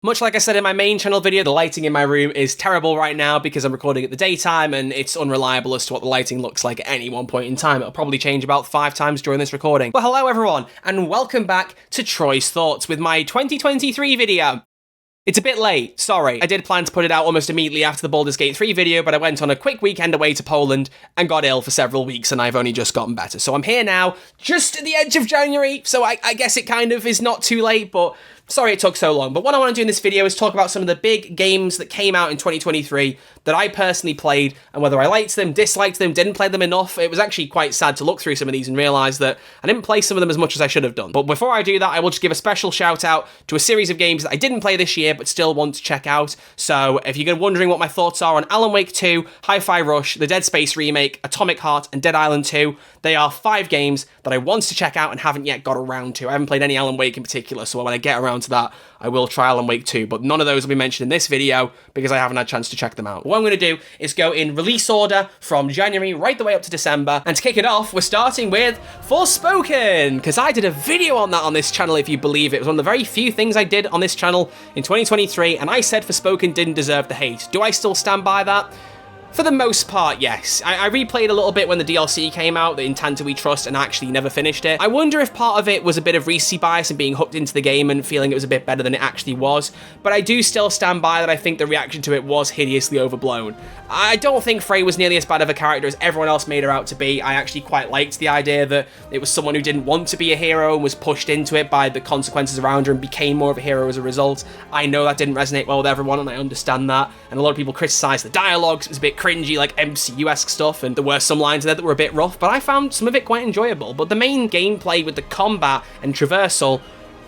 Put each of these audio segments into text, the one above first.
Much like I said in my main channel video, the lighting in my room is terrible right now because I'm recording at the daytime and it's unreliable as to what the lighting looks like at any one point in time. It'll probably change about 5 times during this recording. But hello everyone, and welcome back to Troy's Thoughts with my 2023 video. It's a bit late, sorry. I did plan to put it out almost immediately after the Baldur's Gate 3 video, but I went on a quick weekend away to Poland and got ill for several weeks, and I've only just gotten better. So I'm here now, just at the edge of January, so I guess it kind of is not too late, but sorry it took so long. But what I want to do in this video is talk about some of the big games that came out in 2023 that I personally played, and whether I liked them, disliked them, didn't play them enough. It was actually quite sad to look through some of these and realise that I didn't play some of them as much as I should have done. But before I do that, I will just give a special shout out to a series of games that I didn't play this year but still want to check out. So if you're wondering what my thoughts are on Alan Wake 2, Hi-Fi Rush, the Dead Space remake, Atomic Heart, and Dead Island 2, they are 5 games that I want to check out and haven't yet got around to. I haven't played any Alan Wake in particular, so when I get around to that, I will try Alan Wake 2, but none of those will be mentioned in this video because I haven't had a chance to check them out. What I'm going to do is go in release order from January right the way up to December, and to kick it off, we're starting with Forspoken, because I did a video on that on this channel, if you believe it. It was one of the very few things I did on this channel in 2023, and I said Forspoken didn't deserve the hate. Do I still stand by that? For the most part, yes. I replayed a little bit when the DLC came out, the In Tanto We Trust, and actually never finished it. I wonder if part of it was a bit of recency bias and being hooked into the game and feeling it was a bit better than it actually was, but I do still stand by that I think the reaction to it was hideously overblown. I don't think Frey was nearly as bad of a character as everyone else made her out to be. I actually quite liked the idea that it was someone who didn't want to be a hero and was pushed into it by the consequences around her and became more of a hero as a result. I know that didn't resonate well with everyone, and I understand that, and a lot of people criticised the dialogues. It was a bit cringy, like MCU-esque stuff, and there were some lines there that were a bit rough, but I found some of it quite enjoyable. But the main gameplay with the combat and traversal,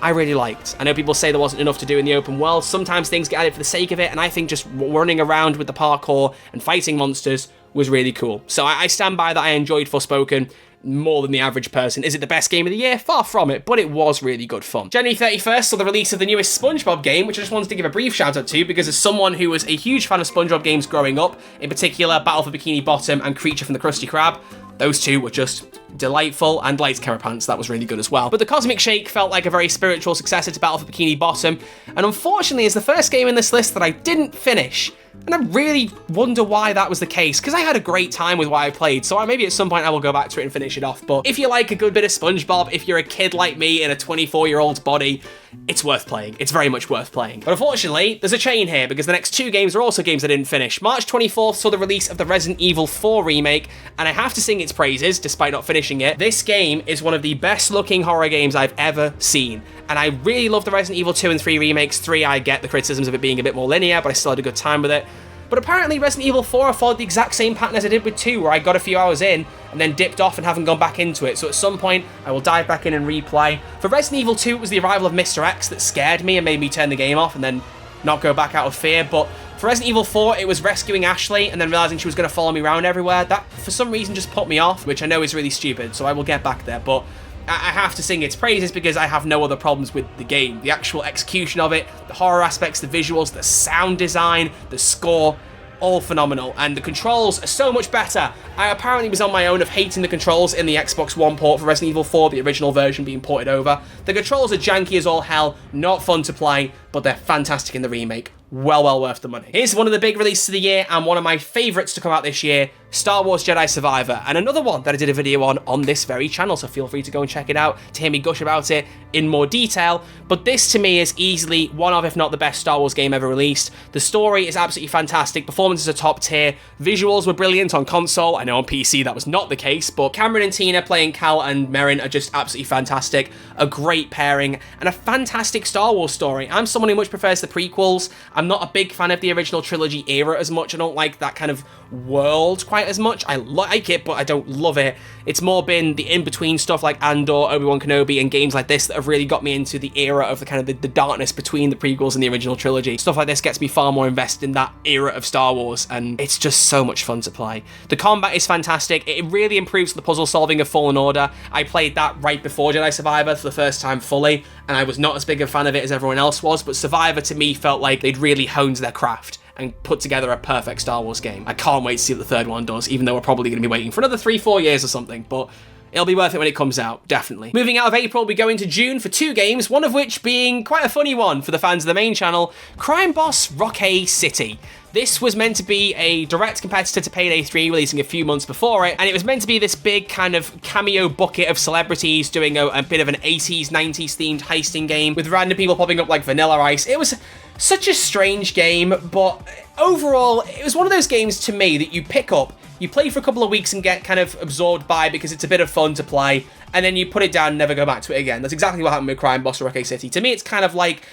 I really liked. I know people say there wasn't enough to do in the open world. Sometimes things get added for the sake of it, and I think just running around with the parkour and fighting monsters was really cool. So I stand by that. I enjoyed Forspoken more than the average person. Is it the best game of the year? Far from it, but it was really good fun. January 31st saw the release of the newest Spongebob game, which I just wanted to give a brief shout out to because as someone who was a huge fan of Spongebob games growing up, in particular Battle for Bikini Bottom and Creature from the Krusty Krab, those two were just delightful, and Squarepants, that was really good as well. But the Cosmic Shake felt like a very spiritual successor to Battle for Bikini Bottom, and unfortunately is the first game in this list that I didn't finish. And I really wonder why that was the case, because I had a great time with what I played, so maybe at some point I will go back to it and finish it off. But if you like a good bit of SpongeBob, if you're a kid like me in a 24-year-old's body, it's worth playing. It's very much worth playing. But unfortunately, there's a chain here, because the next 2 games are also games I didn't finish. March 24th saw the release of the Resident Evil 4 remake, and I have to sing its praises, despite not finishing it. This game is one of the best-looking horror games I've ever seen, and I really love the Resident Evil 2 and 3 remakes. 3, I get the criticisms of it being a bit more linear, but I still had a good time with it. But apparently Resident Evil 4 I followed the exact same pattern as I did with 2, where I got a few hours in and then dipped off and haven't gone back into it. So at some point, I will dive back in and replay. For Resident Evil 2, it was the arrival of Mr. X that scared me and made me turn the game off and then not go back out of fear. But for Resident Evil 4, it was rescuing Ashley and then realising she was going to follow me around everywhere. That, for some reason, just put me off, which I know is really stupid, so I will get back there. But I have to sing its praises because I have no other problems with the game. The actual execution of it, the horror aspects, the visuals, the sound design, the score, all phenomenal, and the controls are so much better. I apparently was on my own of hating the controls in the Xbox One port for Resident Evil 4, the original version being ported over. The controls are janky as all hell, not fun to play, but they're fantastic in the remake. Well worth the money. Here's one of the big releases of the year and one of my favourites to come out this year, Star Wars Jedi Survivor, and another one that I did a video on this very channel, so feel free to go and check it out to hear me gush about it in more detail. But this to me is easily one of, if not the best Star Wars game ever released. The story is absolutely fantastic, performances are top tier, visuals were brilliant on console. I know on PC that was not the case, but Cameron and Tina playing Cal and Merrin are just absolutely fantastic, a great pairing, and a fantastic Star Wars story. I'm someone who much prefers the prequels. I'm not a big fan of the original trilogy era as much. I don't like that kind of world quite as much. I like it, but I don't love it. It's more been the in-between stuff like Andor, Obi-Wan Kenobi, and games like this that have really got me into the era of the kind of the darkness between the prequels and the original trilogy. Stuff like this gets me far more invested in that era of Star Wars, and it's just so much fun to play. The combat is fantastic. It really improves the puzzle solving of Fallen Order. I played that right before Jedi Survivor for the first time fully, and I was not as big a fan of it as everyone else was, but Survivor to me felt like they'd really honed their craft and put together a perfect Star Wars game. I can't wait to see what the third one does, even though we're probably going to be waiting for another 3-4 years or something, but It'll be worth it when it comes out, definitely. Moving out of April, we go into June for 2 games, one of which being quite a funny one for the fans of the main channel, Crime Boss Rockay City. This was meant to be a direct competitor to Payday 3, releasing a few months before it, and it was meant to be this big kind of cameo bucket of celebrities doing a bit of an 80s, 90s themed heisting game with random people popping up like Vanilla Ice. It was such a strange game, but overall, it was one of those games to me that you pick up, you play for a couple of weeks and get kind of absorbed by because it's a bit of fun to play, and then you put it down and never go back to it again. That's exactly what happened with Crime Boss Rockay City. To me, it's kind of like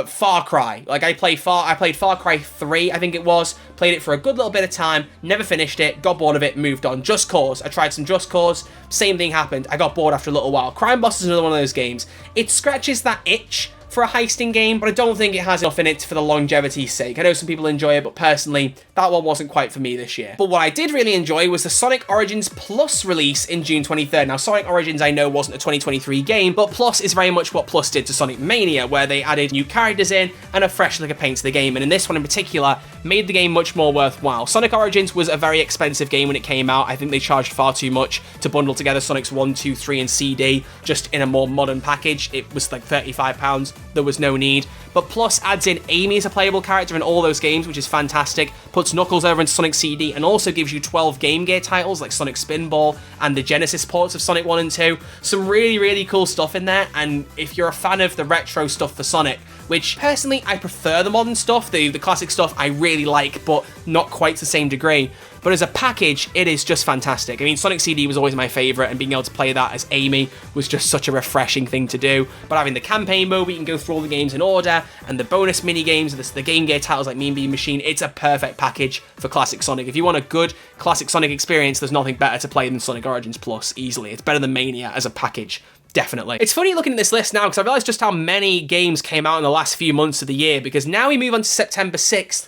Far Cry. Like I played Far Cry 3, I think it was, played it for a good little bit of time, never finished it, got bored of it, moved on. Just Cause, I tried some Just Cause, same thing happened, I got bored after a little while. Crime Boss is another one of those games. It scratches that itch for a heisting game, but I don't think it has enough in it for the longevity's sake. I know some people enjoy it, but personally, that one wasn't quite for me this year. But what I did really enjoy was the Sonic Origins Plus release in June 23rd. Now, Sonic Origins I know wasn't a 2023 game, but Plus is very much what Plus did to Sonic Mania, where they added new characters in and a fresh lick of paint to the game, and in this one in particular, made the game much more worthwhile. Sonic Origins was a very expensive game when it came out. I think they charged far too much to bundle together Sonic's 1, 2, 3, and CD, just in a more modern package. It was like £35. There was no need. But Plus adds in Amy as a playable character in all those games, which is fantastic, puts Knuckles over into Sonic CD, and also gives you 12 Game Gear titles like Sonic Spinball and the Genesis ports of Sonic 1 and 2. Some really, really cool stuff in there, and if you're a fan of the retro stuff for Sonic, which personally I prefer the modern stuff, the classic stuff I really like, but not quite to the same degree. But as a package, it is just fantastic. I mean, Sonic CD was always my favourite, and being able to play that as Amy was just such a refreshing thing to do. But having the campaign mode where you can go through all the games in order, and the bonus mini-games, the Game Gear titles like Mean Bean Machine, it's a perfect package for classic Sonic. If you want a good classic Sonic experience, there's nothing better to play than Sonic Origins Plus, easily. It's better than Mania as a package. Definitely. It's funny looking at this list now because I realised just how many games came out in the last few months of the year, because now we move on to September 6th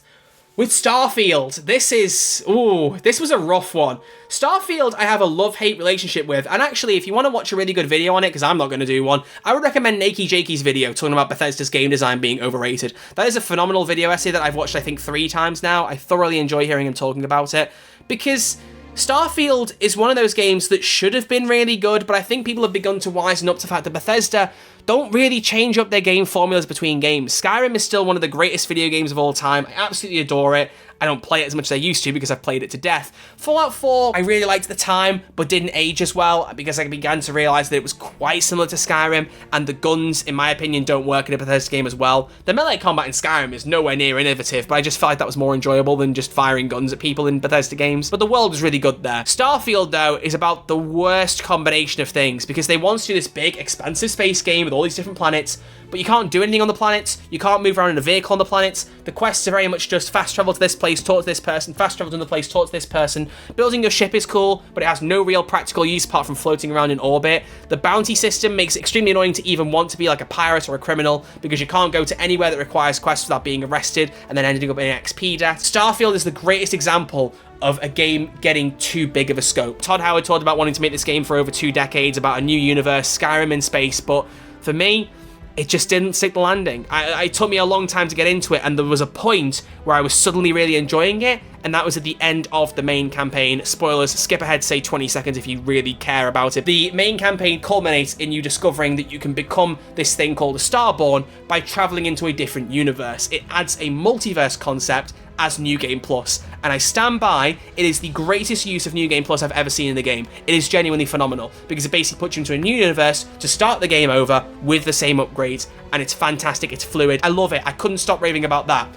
with Starfield. This was a rough one. Starfield I have a love-hate relationship with, and actually if you want to watch a really good video on it, because I'm not going to do one, I would recommend Nakey Jakey's video talking about Bethesda's game design being overrated. That is a phenomenal video essay that I've watched I think 3 times now. I thoroughly enjoy hearing him talking about it, because Starfield is one of those games that should have been really good, but I think people have begun to wisen up to the fact that Bethesda don't really change up their game formulas between games. Skyrim is still one of the greatest video games of all time. I absolutely adore it. I don't play it as much as I used to because I've played it to death. Fallout 4, I really liked at the time, but didn't age as well because I began to realise that it was quite similar to Skyrim, and the guns, in my opinion, don't work in a Bethesda game as well. The melee combat in Skyrim is nowhere near innovative, but I just felt like that was more enjoyable than just firing guns at people in Bethesda games. But the world was really good there. Starfield, though, is about the worst combination of things, because they want to do this big, expansive space game with all these different planets, but you can't do anything on the planets, you can't move around in a vehicle on the planets. The quests are very much just fast travel to this place, talk to this person, fast travel to another place, talk to this person. Building your ship is cool, but it has no real practical use apart from floating around in orbit. The bounty system makes it extremely annoying to even want to be like a pirate or a criminal, because you can't go to anywhere that requires quests without being arrested and then ending up in an XP debt. Starfield is the greatest example of a game getting too big of a scope. Todd Howard talked about wanting to make this game for over 2 decades, about a new universe, Skyrim in space, but for me, it just didn't stick the landing. It took me a long time to get into it, and there was a point where I was suddenly really enjoying it, and that was at the end of the main campaign. Spoilers, skip ahead, say 20 seconds if you really care about it. The main campaign culminates in you discovering that you can become this thing called a Starborn by traveling into a different universe. It adds a multiverse concept as New Game Plus, and I stand by, it is the greatest use of New Game Plus I've ever seen in the game. It is genuinely phenomenal, because it basically puts you into a new universe to start the game over with the same upgrades, and it's fantastic, it's fluid, I love it, I couldn't stop raving about that.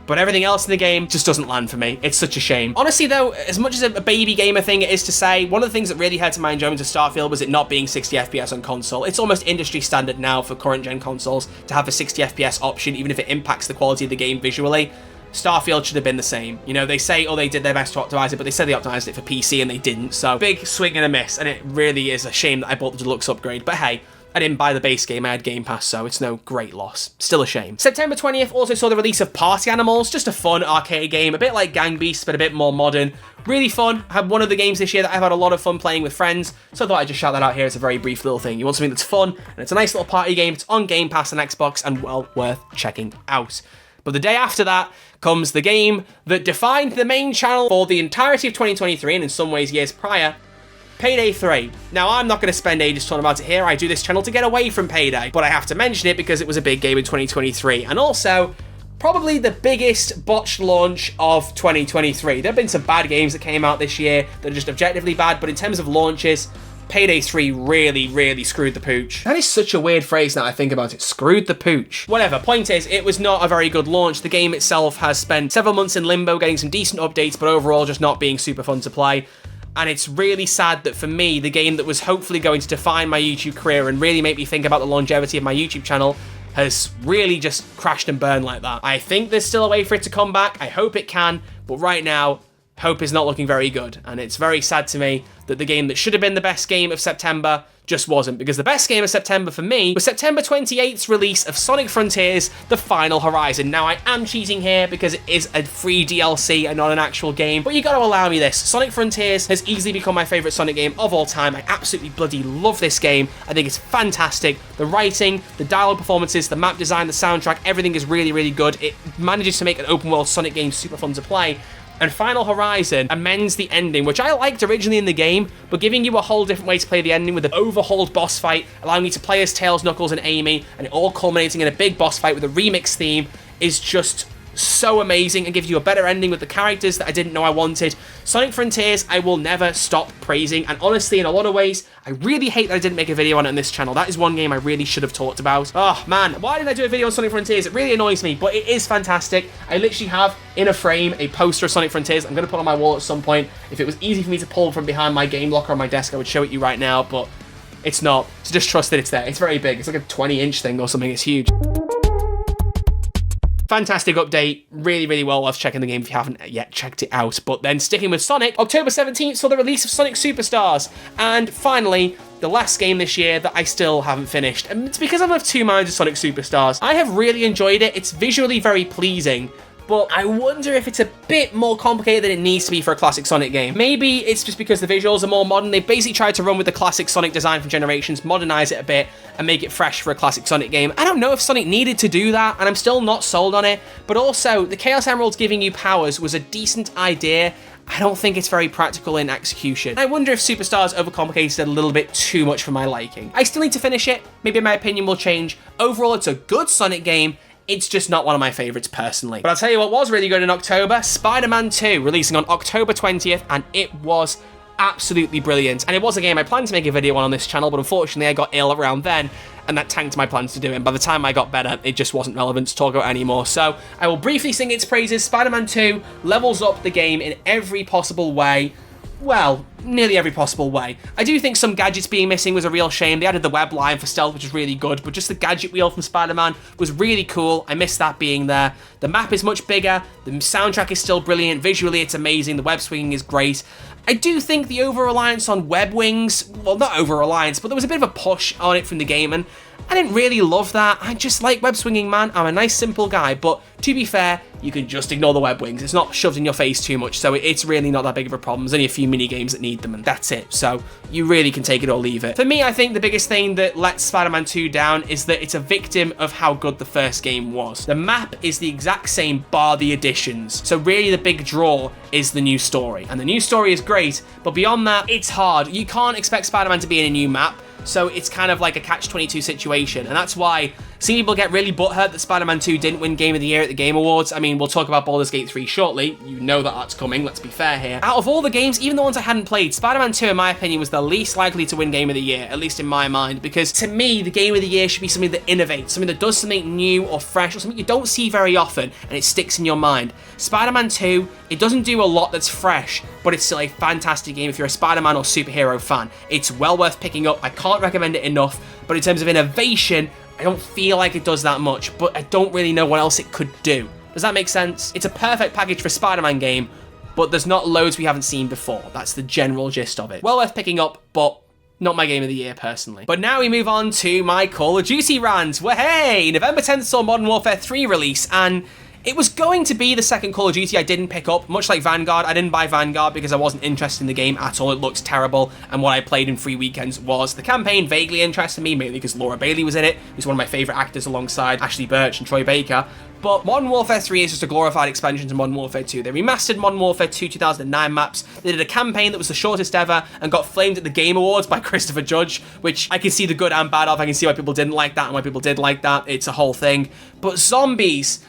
But everything else in the game just doesn't land for me. It's such a shame. Honestly though, as much as a baby gamer thing it is to say, one of the things that really hurt my enjoyment of Starfield was it not being 60 FPS on console. It's almost industry standard now for current gen consoles to have a 60 FPS option, even if it impacts the quality of the game visually. Starfield should have been the same. You know, they say, oh, they did their best to optimize it, but they said they optimized it for PC and they didn't. So big swing and a miss, and it really is a shame that I bought the deluxe upgrade. But hey, I didn't buy the base game, I had Game Pass, so it's no great loss. Still a shame. September 20th also saw the release of Party Animals, just a fun arcade game, a bit like Gang Beasts, but a bit more modern. Really fun. I had one of the games this year that I've had a lot of fun playing with friends, so I thought I'd just shout that out here. It's a very brief little thing. You want something that's fun, and it's a nice little party game. It's on Game Pass and Xbox, and well worth checking out. But the day after that comes the game that defined the main channel for the entirety of 2023, and in some ways years prior, Payday 3. Now, I'm not going to spend ages talking about it here. I do this channel to get away from Payday, but I have to mention it because it was a big game in 2023. And also, probably the biggest botched launch of 2023. There have been some bad games that came out this year that are just objectively bad, but in terms of launches, Payday 3 really screwed the pooch. That is such a weird phrase now I think about it. Screwed the pooch. Whatever, point is, it was not a very good launch. The game itself has spent several months in limbo, getting some decent updates, but overall just not being super fun to play. And it's really sad that for me, the game that was hopefully going to define my YouTube career and really make me think about the longevity of my YouTube channel has really just crashed and burned like that. I think there's still a way for it to come back. I hope it can, but right now, hope is not looking very good. And it's very sad to me that the game that should have been the best game of September just wasn't, because the best game of September for me was September 28th's release of Sonic Frontiers: The Final Horizon. Now, I am cheating here because it is a free DLC and not an actual game, but you gotta allow me this. Sonic Frontiers has easily become my favorite Sonic game of all time. I absolutely bloody love this game. I think it's fantastic. The writing, the dialogue performances, the map design, the soundtrack, everything is really good. It manages to make an open world Sonic game super fun to play. And Final Horizon amends the ending, which I liked originally in the game, but giving you a whole different way to play the ending with an overhauled boss fight, allowing you to play as Tails, Knuckles, and Amy, and it all culminating in a big boss fight with a remix theme is just so amazing and gives you a better ending with the characters that I didn't know I wanted. Sonic Frontiers, I will never stop praising, and honestly, in a lot of ways, I really hate that I didn't make a video on it on this channel. That is one game I really should have talked about. Oh man, why didn't I do a video on Sonic Frontiers? It really annoys me, but it is fantastic. I literally have in a frame a poster of Sonic Frontiers I'm going to put on my wall at some point. If it was easy for me to pull from behind my game locker on my desk, I would show it you right now, but it's not. So just trust that it's there. It's very big. It's like a 20-inch thing or something. It's huge. Fantastic update, really well worth checking the game if you haven't yet checked it out. But then sticking with Sonic, October 17th saw the release of Sonic Superstars, and finally, the last game this year that I still haven't finished. And it's because I'm of two minds with Sonic Superstars. I have really enjoyed it, it's visually very pleasing, but I wonder if it's a bit more complicated than it needs to be for a classic Sonic game. Maybe it's just because the visuals are more modern. They basically tried to run with the classic Sonic design from Generations, modernize it a bit, and make it fresh for a classic Sonic game. I don't know if Sonic needed to do that, and I'm still not sold on it. But also, the Chaos Emeralds giving you powers was a decent idea. I don't think it's very practical in execution. I wonder if Superstars overcomplicated it a little bit too much for my liking. I still need to finish it. Maybe my opinion will change. Overall, it's a good Sonic game. It's just not one of my favorites personally. But I'll tell you what was really good in October, Spider-Man 2, releasing on October 20th, and it was absolutely brilliant. And it was a game I planned to make a video on this channel, but unfortunately I got ill around then, and that tanked my plans to do it. And by the time I got better, it just wasn't relevant to talk about anymore. So I will briefly sing its praises. Spider-Man 2 levels up the game in every possible way. Well, nearly every possible way. I do think some gadgets being missing was a real shame. They added the web line for stealth, which is really good, but just the gadget wheel from Spider-Man was really cool. I missed that being there. The map is much bigger. The soundtrack is still brilliant. Visually, it's amazing. The web swinging is great. I do think the over-reliance on web wings, well, not over-reliance, but there was a bit of a push on it from the game, and I didn't really love that. I just like web swinging, man. I'm a nice, simple guy, but to be fair, you can just ignore the web wings. It's not shoved in your face too much, so it's really not that big of a problem. There's only a few mini games that need them, and that's it. So you really can take it or leave it. For me, I think the biggest thing that lets Spider-Man 2 down is that it's a victim of how good the first game was. The map is the exact same, bar the additions. So really the big draw is the new story, and the new story is great, but beyond that, it's hard. You can't expect Spider-Man to be in a new map. So it's kind of like a catch-22 situation, and that's why some people get really butthurt that Spider-Man 2 didn't win Game of the Year at the Game Awards. I mean, we'll talk about Baldur's Gate 3 shortly. You know that that's coming, let's be fair here. Out of all the games, even the ones I hadn't played, Spider-Man 2, in my opinion, was the least likely to win Game of the Year, at least in my mind, because to me, the Game of the Year should be something that innovates, something that does something new or fresh, or something you don't see very often, and it sticks in your mind. Spider-Man 2, it doesn't do a lot that's fresh, but it's still a fantastic game if you're a Spider-Man or superhero fan. It's well worth picking up. I can't recommend it enough, but in terms of innovation, I don't feel like it does that much, but I don't really know what else it could do. Does that make sense? It's a perfect package for a Spider-Man game, but there's not loads we haven't seen before. That's the general gist of it. Well worth picking up, but not my game of the year, personally. But now we move on to my Call of Duty rant. Well, hey! November 10th saw Modern Warfare 3 release, and It was going to be the second Call of Duty I didn't pick up, much like Vanguard. I didn't buy Vanguard because I wasn't interested in the game at all. It looks terrible, and what I played in free weekends was the campaign. Vaguely interested me, mainly because Laura Bailey was in it, who's one of my favourite actors alongside Ashley Birch and Troy Baker. But Modern Warfare 3 is just a glorified expansion to Modern Warfare 2. They remastered Modern Warfare 2 2009 maps, they did a campaign that was the shortest ever and got flamed at the Game Awards by Christopher Judge, which I can see the good and bad of. I can see why people didn't like that and why people did like that. It's a whole thing. But zombies...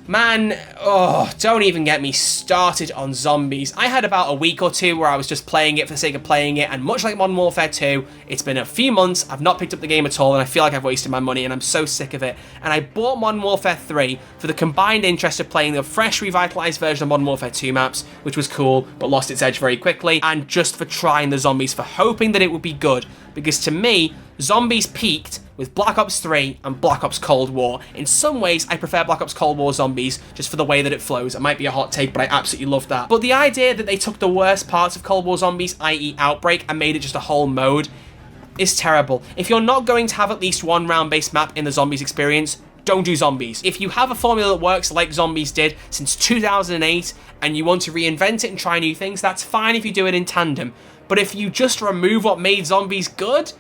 man, oh, don't even get me started on zombies. I had about a week or two where I was just playing it for the sake of playing it, and much like Modern Warfare 2, it's been a few months, I've not picked up the game at all, and I feel like I've wasted my money, and I'm so sick of it. And I bought Modern Warfare 3 for the combined interest of playing the fresh, revitalized version of Modern Warfare 2 maps, which was cool, but lost its edge very quickly, and just for trying the zombies, for hoping that it would be good. Because to me, zombies peaked with Black Ops 3 and Black Ops Cold War. In some ways, I prefer Black Ops Cold War zombies just for the way that it flows. It might be a hot take, but I absolutely love that. But the idea that they took the worst parts of Cold War zombies, i.e. Outbreak, and made it just a whole mode is terrible. If you're not going to have at least one round-based map in the zombies experience, don't do zombies. If you have a formula that works like zombies did since 2008 and you want to reinvent it and try new things, that's fine if you do it in tandem. But if you just remove what made zombies good,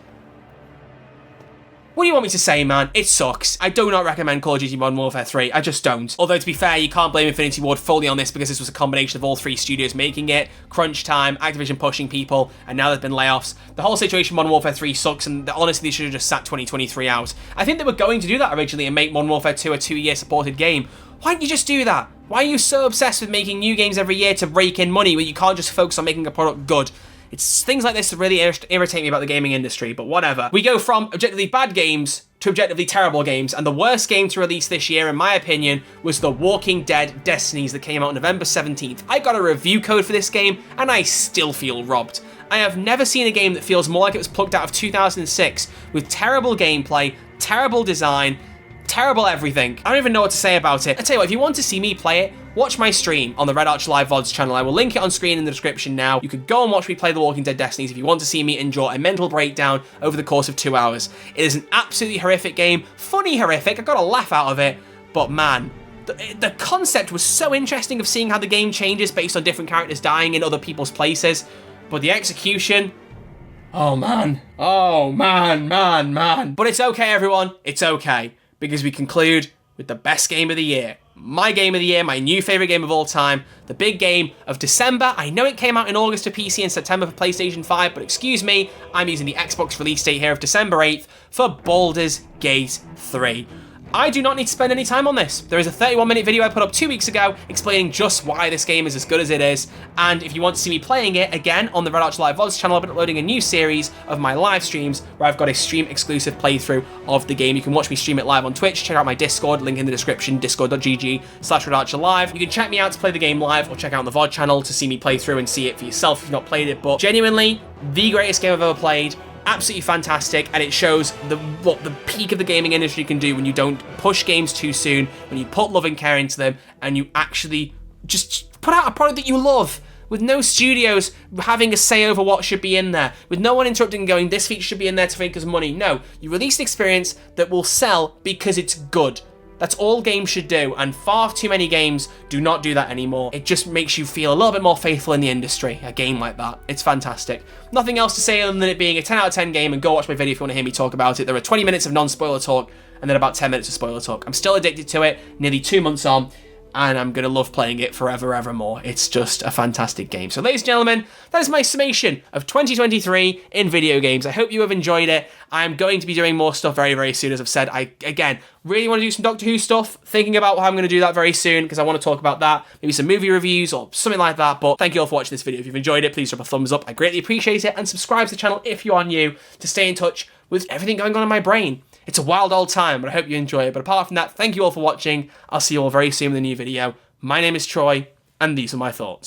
what do you want me to say, man? It sucks. I do not recommend Call of Duty Modern Warfare 3. I just don't. Although, to be fair, you can't blame Infinity Ward fully on this because this was a combination of all three studios making it, crunch time, Activision pushing people, and now there's been layoffs. The whole situation Modern Warfare 3 sucks, and honestly, they should have just sat 2023 out. I think they were going to do that originally and make Modern Warfare 2 a 2-year supported game. Why don't you just do that? Why are you so obsessed with making new games every year to rake in money when you can't just focus on making a product good? It's things like this that really irritate me about the gaming industry, but whatever. We go from objectively bad games to objectively terrible games, and the worst game to release this year, in my opinion, was The Walking Dead Destinies that came out November 17th. I got a review code for this game, and I still feel robbed. I have never seen a game that feels more like it was plucked out of 2006, with terrible gameplay, terrible design, terrible everything. I don't even know what to say about it. I tell you what, if you want to see me play it, watch my stream on the Red Archer Live VODs channel. I will link it on screen in the description now. You could go and watch me play The Walking Dead Destinies if you want to see me endure a mental breakdown over the course of 2 hours. It is an absolutely horrific game. Funny horrific. I got a laugh out of it. But man, the concept was so interesting of seeing how the game changes based on different characters dying in other people's places. But the execution... oh man. Oh man, man, man. But it's okay, everyone. It's okay. Because we conclude with the best game of the year. My game of the year, my new favourite game of all time, the big game of December. I know it came out in August for PC and September for PlayStation 5, but excuse me, I'm using the Xbox release date here of December 8th for Baldur's Gate 3. I do not need to spend any time on this. There is a 31-minute video I put up 2 weeks ago explaining just why this game is as good as it is, and if you want to see me playing it, again, on the Red Archer Live VODs channel, I've been uploading a new series of my live streams where I've got a stream-exclusive playthrough of the game. You can watch me stream it live on Twitch, check out my Discord, link in the description, discord.gg/RedArcherLive. You can check me out to play the game live, or check out the VOD channel to see me play through and see it for yourself if you've not played it, but genuinely, the greatest game I've ever played. Absolutely fantastic, and it shows what the peak of the gaming industry can do when you don't push games too soon, when you put love and care into them, and you actually just put out a product that you love, with no studios having a say over what should be in there, with no one interrupting and going, this feature should be in there to make us money. No, you release an experience that will sell because it's good. That's all games should do, and far too many games do not do that anymore. It just makes you feel a little bit more faithful in the industry, a game like that. It's fantastic. Nothing else to say other than it being a 10 out of 10 game, and go watch my video if you want to hear me talk about it. There are 20 minutes of non-spoiler talk, and then about 10 minutes of spoiler talk. I'm still addicted to it, nearly 2 months on, and I'm going to love playing it forever, evermore. It's just a fantastic game. So, ladies and gentlemen, that is my summation of 2023 in video games. I hope you have enjoyed it. I'm going to be doing more stuff very, very soon, as I've said. I, again, really want to do some Doctor Who stuff. Thinking about how I'm going to do that very soon, because I want to talk about that. Maybe some movie reviews or something like that. But thank you all for watching this video. If you've enjoyed it, please drop a thumbs up. I greatly appreciate it. And subscribe to the channel if you are new to stay in touch with everything going on in my brain. It's a wild old time, but I hope you enjoy it. But apart from that, thank you all for watching. I'll see you all very soon with a new video. My name is Troy, and these are my thoughts.